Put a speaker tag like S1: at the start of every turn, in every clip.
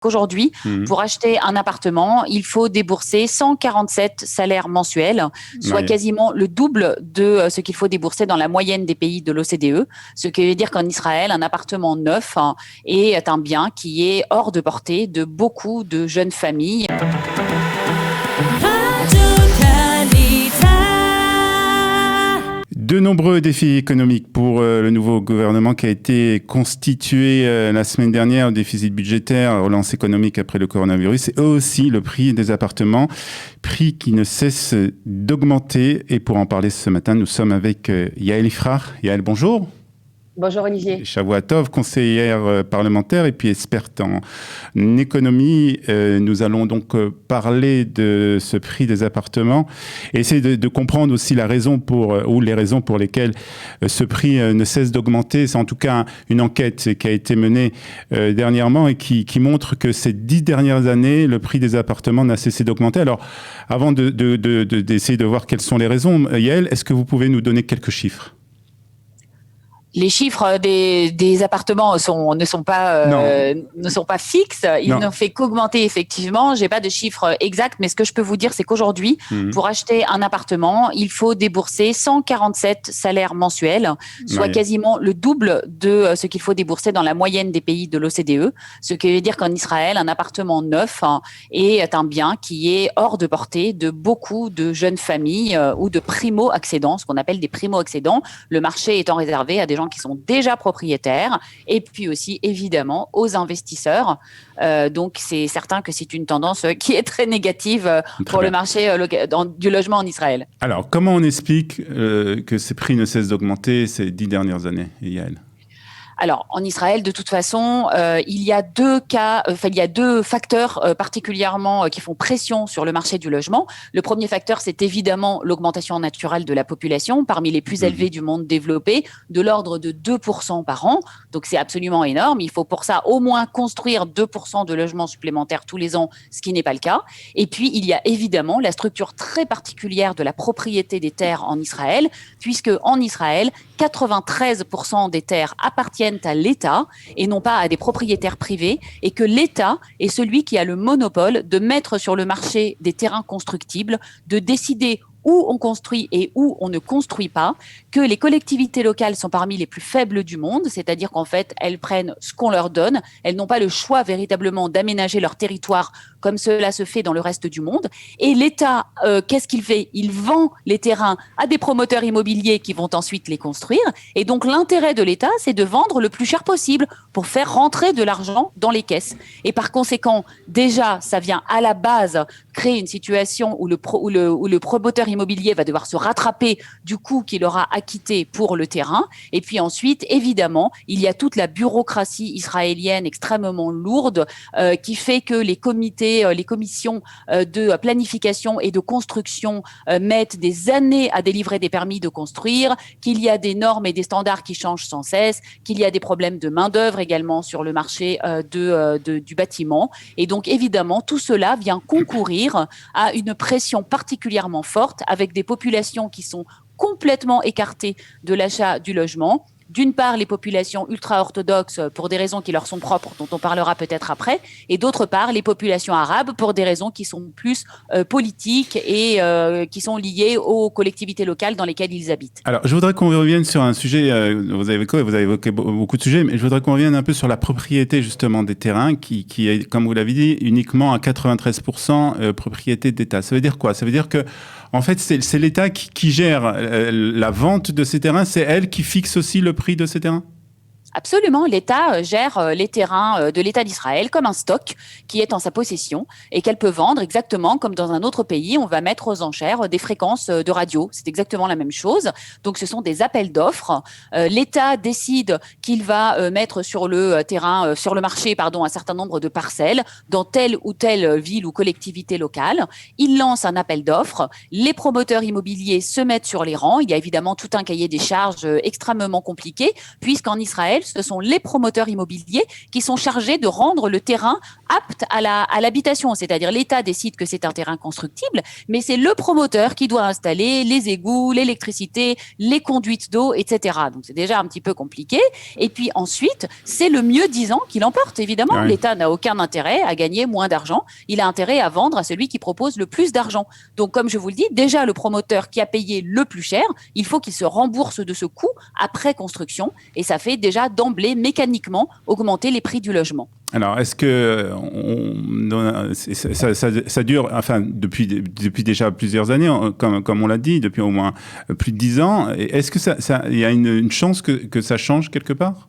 S1: Qu'aujourd'hui, pour acheter un appartement, il faut débourser 147 salaires mensuels, soit quasiment le double de ce qu'il faut débourser dans la moyenne des pays de l'OCDE. Ce qui veut dire qu'en Israël, un appartement neuf est un bien qui est hors de portée de beaucoup de jeunes familles.
S2: De nombreux défis économiques pour le nouveau gouvernement qui a été constitué la semaine dernière, au déficit budgétaire, relance économique après le coronavirus, et aussi le prix des appartements, prix qui ne cesse d'augmenter. Et pour en parler ce matin, nous sommes avec Yael Ifrar. Yael, bonjour.
S3: Bonjour Olivier.
S2: Shavuatov, conseillère parlementaire et puis experte en économie. Nous allons donc parler de ce prix des appartements et essayer de comprendre aussi les raisons pour lesquelles ce prix ne cesse d'augmenter. C'est en tout cas une enquête qui a été menée dernièrement et qui montre que ces 10 dernières années, le prix des appartements n'a cessé d'augmenter. Alors, avant d'essayer de voir quelles sont les raisons, Yael, est-ce que vous pouvez nous donner quelques chiffres ?
S1: Les chiffres des appartements ne sont pas fixes. Ils n'ont fait qu'augmenter, effectivement. J'ai pas de chiffres exacts, mais ce que je peux vous dire, c'est qu'aujourd'hui, pour acheter un appartement, il faut débourser 147 salaires mensuels, soit quasiment le double de ce qu'il faut débourser dans la moyenne des pays de l'OCDE. Ce qui veut dire qu'en Israël, un appartement neuf est un bien qui est hors de portée de beaucoup de jeunes familles ou de primo-accédants, ce qu'on appelle des primo-accédants. Le marché étant réservé à des gens qui sont déjà propriétaires et puis aussi évidemment aux investisseurs. Donc c'est certain que c'est une tendance qui est très négative pour le marché du logement en Israël.
S2: Alors comment on explique que ces prix ne cessent d'augmenter ces 10 dernières années, Yael ?
S1: Alors, en Israël, de toute façon, il y a deux facteurs particulièrement qui font pression sur le marché du logement. Le premier facteur, c'est évidemment l'augmentation naturelle de la population, parmi les plus élevées du monde développé, de l'ordre de 2% par an. Donc, c'est absolument énorme. Il faut pour ça au moins construire 2% de logements supplémentaires tous les ans, ce qui n'est pas le cas. Et puis, il y a évidemment la structure très particulière de la propriété des terres en Israël, puisque en Israël, 93% des terres appartiennent à l'État et non pas à des propriétaires privés, et que l'État est celui qui a le monopole de mettre sur le marché des terrains constructibles, de décider où on construit et où on ne construit pas, que les collectivités locales sont parmi les plus faibles du monde, c'est-à-dire qu'en fait, elles prennent ce qu'on leur donne, elles n'ont pas le choix véritablement d'aménager leur territoire comme cela se fait dans le reste du monde. Et l'État, qu'est-ce qu'il fait ? Il vend les terrains à des promoteurs immobiliers qui vont ensuite les construire. Et donc, l'intérêt de l'État, c'est de vendre le plus cher possible pour faire rentrer de l'argent dans les caisses. Et par conséquent, déjà, ça vient à la base créer une situation où le promoteur immobilier va devoir se rattraper du coût qu'il aura acquitté pour le terrain. Et puis ensuite, évidemment, il y a toute la bureaucratie israélienne extrêmement lourde qui fait que les commissions de planification et de construction mettent des années à délivrer des permis de construire, qu'il y a des normes et des standards qui changent sans cesse, qu'il y a des problèmes de main-d'œuvre également sur le marché du bâtiment. Et donc, évidemment, tout cela vient concourir à une pression particulièrement forte avec des populations qui sont complètement écartées de l'achat du logement. D'une part, les populations ultra-orthodoxes pour des raisons qui leur sont propres, dont on parlera peut-être après, et d'autre part, les populations arabes pour des raisons qui sont plus politiques et qui sont liées aux collectivités locales dans lesquelles ils habitent.
S2: Alors, je voudrais qu'on revienne sur un sujet, vous avez évoqué beaucoup de sujets, mais je voudrais qu'on revienne un peu sur la propriété justement des terrains qui est, comme vous l'avez dit, uniquement à 93% propriété d'État. Ça veut dire quoi ? Ça veut dire que en fait, c'est l'État qui gère la vente de ces terrains, c'est elle qui fixe aussi le prix de ces terrains ?
S1: Absolument, l'État gère les terrains de l'État d'Israël comme un stock qui est en sa possession et qu'elle peut vendre exactement comme dans un autre pays. On va mettre aux enchères des fréquences de radio. C'est exactement la même chose. Donc, ce sont des appels d'offres. L'État décide qu'il va mettre sur le terrain, sur le marché, un certain nombre de parcelles dans telle ou telle ville ou collectivité locale. Il lance un appel d'offres. Les promoteurs immobiliers se mettent sur les rangs. Il y a évidemment tout un cahier des charges extrêmement compliqué puisqu'en Israël, Israël, ce sont les promoteurs immobiliers qui sont chargés de rendre le terrain apte à l'habitation. C'est-à-dire l'État décide que c'est un terrain constructible, mais c'est le promoteur qui doit installer les égouts, l'électricité, les conduites d'eau, etc. Donc c'est déjà un petit peu compliqué. Et puis ensuite, c'est le mieux-disant qui l'emporte, évidemment.
S2: Ouais.
S1: L'État n'a aucun intérêt à gagner moins d'argent. Il a intérêt à vendre à celui qui propose le plus d'argent. Donc, comme je vous le dis, déjà, le promoteur qui a payé le plus cher, il faut qu'il se rembourse de ce coût après construction. Et ça fait déjà d'emblée, mécaniquement, augmenter les prix du logement.
S2: Alors, est-ce que ça dure, enfin, depuis déjà plusieurs années, comme on l'a dit, depuis au moins plus de 10 ans. Est-ce que il y a une chance que ça change quelque part ?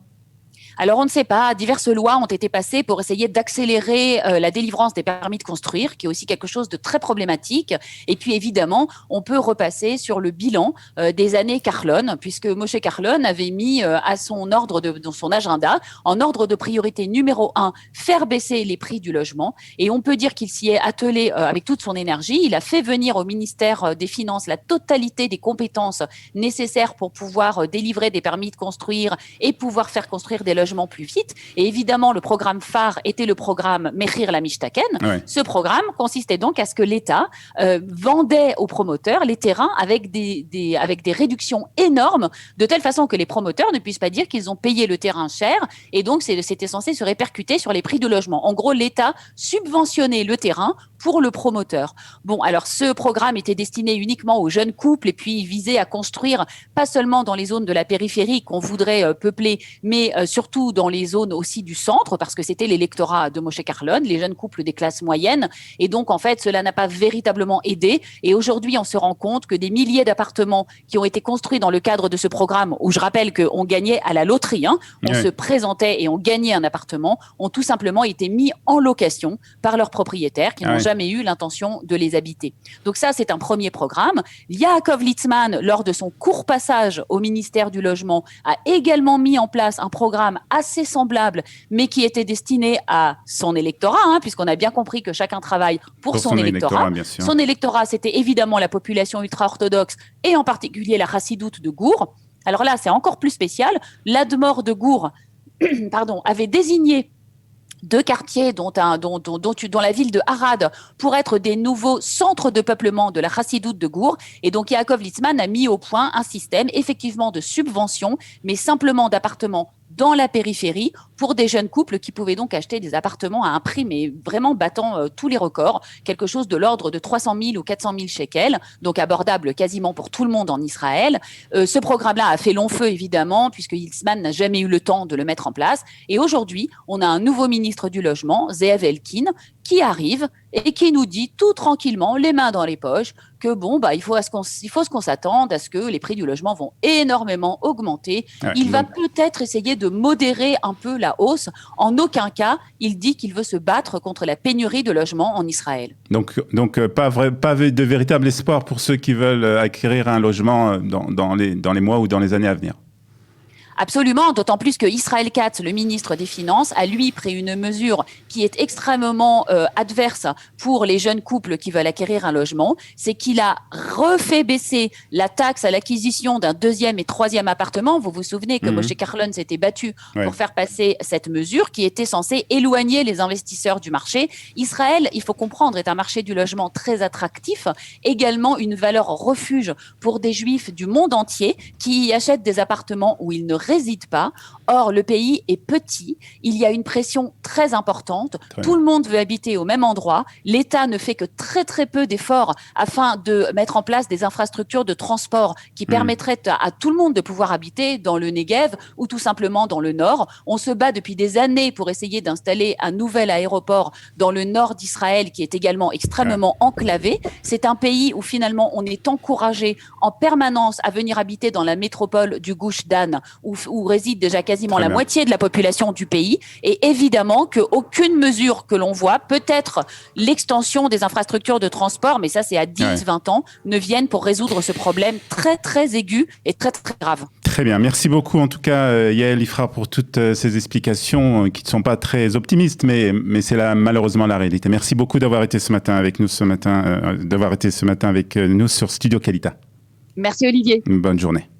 S1: Alors, on ne sait pas. Diverses lois ont été passées pour essayer d'accélérer la délivrance des permis de construire, qui est aussi quelque chose de très problématique. Et puis, évidemment, on peut repasser sur le bilan des années Kahlon, puisque Moshe Kahlon avait mis à son ordre dans son agenda, en ordre de priorité numéro 1, faire baisser les prix du logement. Et on peut dire qu'il s'y est attelé avec toute son énergie. Il a fait venir au ministère des Finances la totalité des compétences nécessaires pour pouvoir délivrer des permis de construire et pouvoir faire construire des logements plus vite. Et évidemment, le programme phare était le programme Mechir Lamishtaken. Ouais. Ce programme consistait donc à ce que l'État vendait aux promoteurs les terrains avec des réductions énormes, de telle façon que les promoteurs ne puissent pas dire qu'ils ont payé le terrain cher, et donc c'était censé se répercuter sur les prix de logement. En gros, l'État subventionnait le terrain pour le promoteur. Bon, alors ce programme était destiné uniquement aux jeunes couples et puis visait à construire pas seulement dans les zones de la périphérie qu'on voudrait peupler, mais surtout dans les zones aussi du centre, parce que c'était l'électorat de Moshe Kahlon, les jeunes couples des classes moyennes. Et donc, en fait, cela n'a pas véritablement aidé. Et aujourd'hui, on se rend compte que des milliers d'appartements qui ont été construits dans le cadre de ce programme, où je rappelle qu'on gagnait à la loterie, on se présentait et on gagnait un appartement, ont tout simplement été mis en location par leurs propriétaires qui n'ont jamais eu l'intention de les habiter. Donc ça, c'est un premier programme. Yaakov Litzman, lors de son court passage au ministère du Logement, a également mis en place un programme assez semblable, mais qui était destiné à son électorat, puisqu'on a bien compris que chacun travaille pour son électorat. Son électorat, c'était évidemment la population ultra-orthodoxe, et en particulier la chassidoute de Gour. Alors là, c'est encore plus spécial. L'Admor de Gour avait désigné 2 quartiers, dont la ville de Arad, pour être des nouveaux centres de peuplement de la chassidoute de Gour. Et donc, Yaakov Litzman a mis au point un système, effectivement, de subvention, mais simplement d'appartements dans la périphérie pour des jeunes couples qui pouvaient donc acheter des appartements à un prix mais vraiment battant tous les records, quelque chose de l'ordre de 300 000 ou 400 000 shekels, donc abordable quasiment pour tout le monde en Israël. Ce programme-là a fait long feu évidemment puisque Litzman n'a jamais eu le temps de le mettre en place, et aujourd'hui on a un nouveau ministre du Logement, Zeev Elkin, qui arrive et qui nous dit tout tranquillement, les mains dans les poches, que il faut ce qu'on s'attende à ce que les prix du logement vont énormément augmenter. Il va peut-être essayer de modérer un peu la hausse. En aucun cas, il dit qu'il veut se battre contre la pénurie de logements en Israël.
S2: Donc pas de véritable espoir pour ceux qui veulent acquérir un logement dans les mois ou dans les années à venir.
S1: Absolument, d'autant plus que Israël Katz, le ministre des Finances, a lui pris une mesure qui est extrêmement adverse pour les jeunes couples qui veulent acquérir un logement. C'est qu'il a refait baisser la taxe à l'acquisition d'un 2e et 3e appartement. Vous vous souvenez que Moshe Kahlon s'était battu pour faire passer cette mesure qui était censée éloigner les investisseurs du marché. Israël, il faut comprendre, est un marché du logement très attractif, également une valeur refuge pour des juifs du monde entier qui y achètent des appartements où ils ne résident pas. Or, le pays est petit, il y a une pression très importante, tout le monde veut habiter au même endroit, l'État ne fait que très très peu d'efforts afin de mettre en place des infrastructures de transport qui permettraient à tout le monde de pouvoir habiter dans le Negev ou tout simplement dans le nord. On se bat depuis des années pour essayer d'installer un nouvel aéroport dans le nord d'Israël qui est également extrêmement enclavé. C'est un pays où finalement on est encouragé en permanence à venir habiter dans la métropole du Gush Dan où réside déjà quasiment la moitié de la population du pays, et évidemment qu'aucune mesure que l'on voit, peut-être l'extension des infrastructures de transport, mais ça c'est à 10-20 ans, ne viennent pour résoudre ce problème très très aigu et très très grave.
S2: Très bien, merci beaucoup en tout cas Yael Ifra pour toutes ces explications qui ne sont pas très optimistes, mais c'est malheureusement la réalité. Merci beaucoup d'avoir été ce matin avec nous avec nous sur Studio Kalita.
S1: Merci Olivier.
S2: Une bonne journée.